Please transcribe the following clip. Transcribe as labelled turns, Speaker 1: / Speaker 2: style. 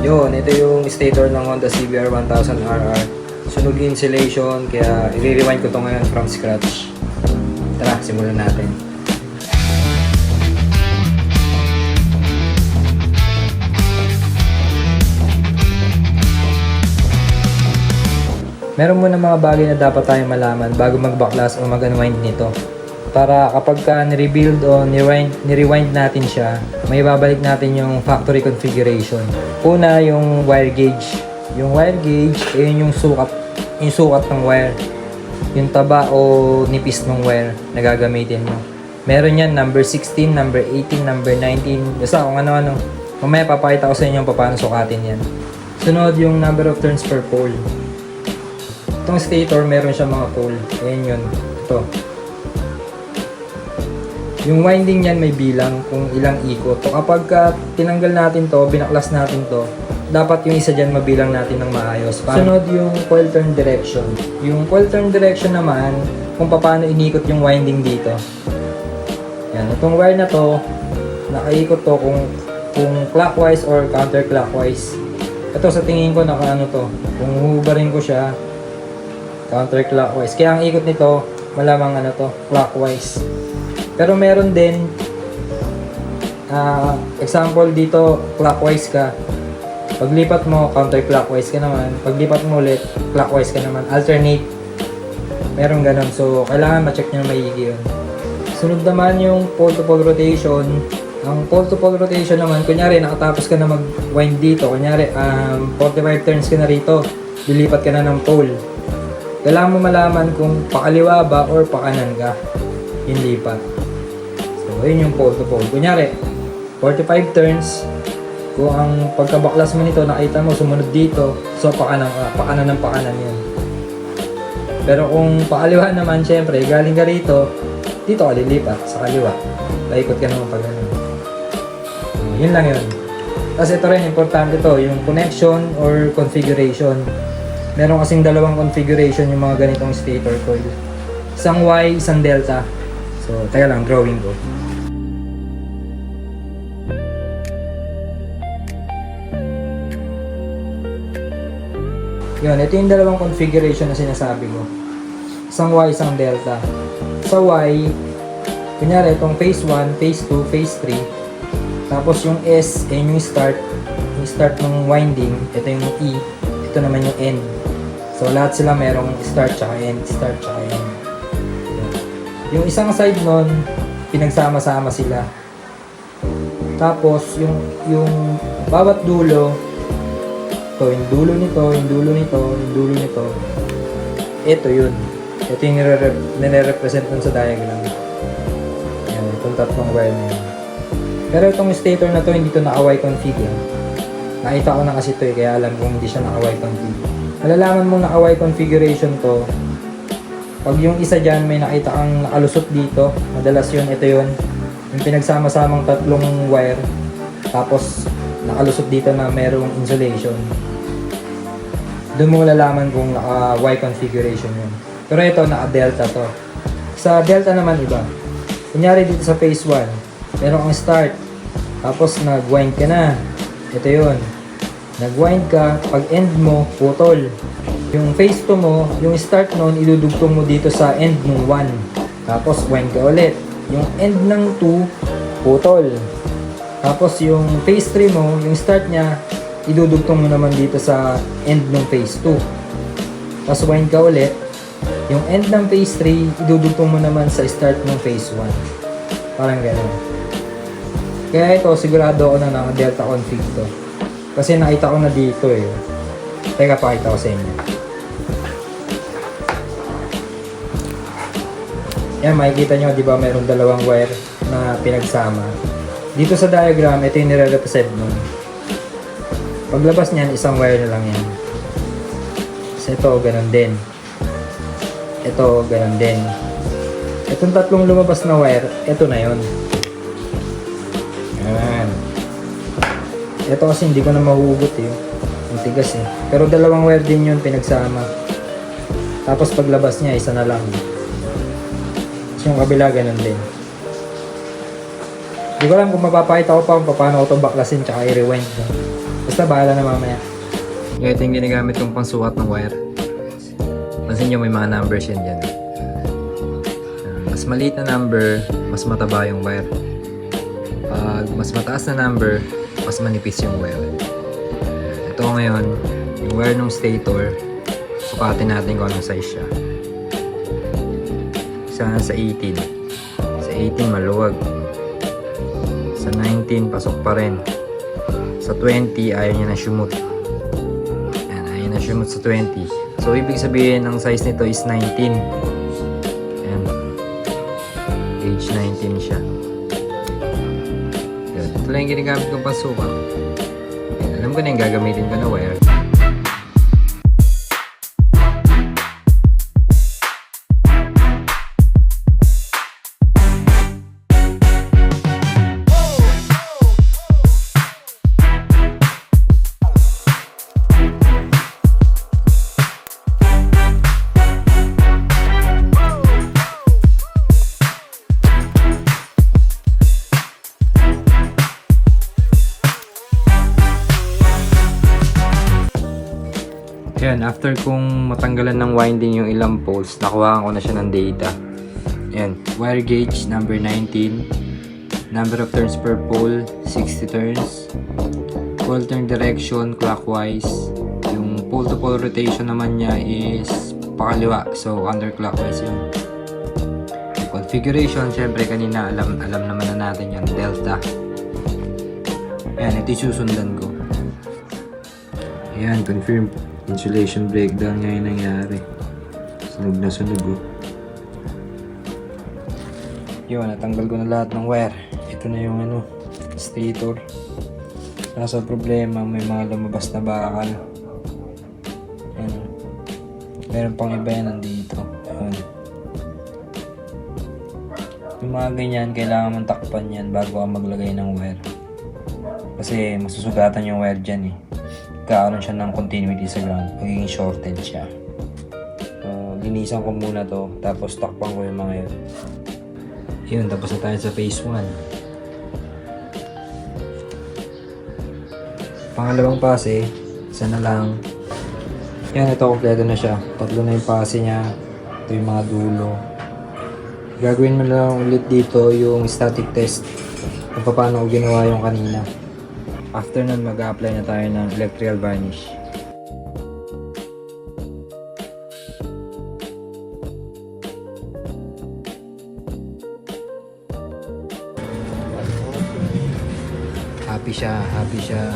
Speaker 1: Yun, ito yung stator ng Honda CBR 1000RR. Sunog insulation, kaya i-rewind ko to ngayon from scratch. Tara, simulan natin. Meron muna mga bagay na dapat tayong malaman bago magbaklas o mag-unwind nito. Para kapag ka ni-rebuild o ni-rewind natin siya, may babalik natin yung factory configuration. Una, yung wire gauge. Yung wire gauge, yun yung sukat ng wire. Yung taba o nipis ng wire na gagamitin mo. Meron yan, number 16, number 18, number 19. Basta kung ano-ano. Mamaya papakita ko sa inyo paano sukatin yan. Sunod, yung number of turns per pole. Itong stator, meron siya mga pole. Ayan yun. Ito. Yung winding niyan may bilang kung ilang ikot. So kapag tinanggal natin to, binaklas natin to, dapat yung isa dyan mabilang natin ng maayos. Sunod yung coil turn direction. Yung coil turn direction naman, kung paano inikot yung winding dito. Yan, itong wire na to, nakaikot to kung clockwise or counterclockwise. Ito sa tingin ko nakaano to. Kung hubarin ko siya, counterclockwise. Kaya ang ikot nito, malamang ano to, clockwise. Pero meron din, example dito, clockwise ka. Paglipat mo, counterclockwise ka naman. Paglipat mo ulit, clockwise ka naman. Alternate. Meron ganun. So, kailangan ma-check nyo na maigi yun. Sunod naman yung pole-to-pole rotation. Ang pole-to-pole rotation naman, kunyari, nakatapos ka na mag-wind dito. Kunyari, 45 turns ka na rito. Lilipat ka na ng pole. Kailangan mo malaman kung pakaliwa ba or pakanan ka yung lipat. So, yun yung pole-to-pole. Kunyari, 45 turns. Kung ang pagkabaklas mo nito, nakita mo, sumunod dito. So, pakanan yun. Pero kung pakaliwa naman, syempre, galing ka rito, dito ka lilipat, sa kaliwa. Paikot ka naman pag ganun. Yun lang yun. Tapos ito rin, importante to, yung connection or configuration. Meron kasing dalawang configuration yung mga ganitong stator coil. Isang Y, isang delta. So, tayo lang, drawing ko. Yun, ito yung dalawang configuration na sinasabi ko. Isang Y, isang delta. Sa Y, kunyari itong phase 1, phase 2, phase 3. Tapos yung S, yun yung start. Yung start ng winding. Ito yung E. Ito naman yung end. So, lahat sila merong start tsaka end. Start tsaka end. Yung isang side nun, pinagsama-sama sila. Tapos, yung bawat dulo, ito, yung dulo nito, yung dulo nito, yung dulo nito. Ito yun. Ito yung nire-represent dun sa diagram. Yan, itong tatlong wire na yun. Pero itong stator na to, hindi to naka-Y config. Nakita ko na kasi ito kaya alam kong hindi siya naka-Y config. Malalaman mong naka-Y configuration to pag yung isa dyan may nakita kang nakalusot dito, madalas yun, ito yun, yung pinagsama-samang tatlong wire, tapos nakalusot dito na merong insulation. Doon mo malalaman kung naka-Y configuration yun. Pero ito, naka-delta to. Sa delta naman iba. Kunyari dito sa phase 1, meron kang start, tapos nag-wind ka na. Ito yun. Nag-wind ka, pag end mo, putol. Yung phase 2 mo, yung start nun, idudugtong mo dito sa end ng 1. Tapos, wind ka ulit. Yung end ng 2, putol. Tapos, yung phase 3 mo, yung start niya, idudugtong mo naman dito sa end ng phase 2. Tapos, wind ka ulit. Yung end ng phase 3, idudugtong mo naman sa start ng phase 1. Parang gano'n. Kaya ito, sigurado ako na naka-delta config to. Kasi nakita ko na dito eh. Teka, pakita ko sa inyo. Yan, makikita nyo, di ba, mayroong dalawang wire na pinagsama. Dito sa diagram, ito yung nire-represent nun. Paglabas niyan, isang wire na lang yan. So, ito, ganun din. Ito, ganun din. Itong tatlong lumabas na wire, ito na yun. Yan. Ito kasi hindi ko na mahugot eh. Ang tigas eh. Pero dalawang wire din yun pinagsama. Tapos paglabas niya, isa na lang. Yung kabila ganun din. Hindi ko alam kung mapapakita ko pa kung paano ko itong baklasin tsaka i-rewind. Basta bahala na mamaya. Ito yung ginagamit kong pangsukat ng wire. Pansin nyo may mga numbers yan dyan. Mas maliit na number, mas mataba yung wire. Pag mas mataas na number, mas manipis yung wire. Ito ngayon, yung wire ng stator, sukatin natin kung anong size siya. Isa sa 18. Sa 18 maluwag. Sa 19 pasok pa rin. Sa 20 ayaw niya na shumot. Ayan, ayaw na shumot sa 20. So ibig sabihin ang size nito is 19. Ayan. Age 19 siya. Ayan. Ito lang yung ginagamit kong pasukat. Alam ko na yung gagamitin ko na wire. Ayan, after kong matanggalan ng winding yung ilang poles, nakuha ko na siya ng data. Ayan, wire gauge number 19, number of turns per pole 60 turns, pole turn direction clockwise, yung pole to pole rotation naman niya is pakaliwa, so counterclockwise yun. Configuration, syempre kanina alam naman na natin yan, delta. Ayan, ito yung susundan ko. Ayan, confirm. Insulation breakdown nga yung nangyari. Sunog na sunog oh. Yun, natanggal ko na lahat ng wire. Ito na yung stator. Nasa problema, may mga lumabas na bakal. Ayan. Meron pang iba yan nandito. Ayan. Yung mga ganyan, kailangan mong takpan yan bago ka maglagay ng wire. Kasi masusugatan yung wire dyan eh. Kaaron siya ng continuity sa ground, magiging shorted siya. So, linisan ko muna to, tapos takpan ko yung mga yun. Yun, tapos na tayo sa phase 1. Pangalawang pase, isa na lang. Yan, ito kompleto na siya. Tatlo na yung pase niya. Ito yung mga dulo. Gagawin mo lang ulit dito yung static test kung paano ko ginawa yung kanina. After nun, mag-a-apply na tayo ng electrical varnish. Happy siya, happy siya.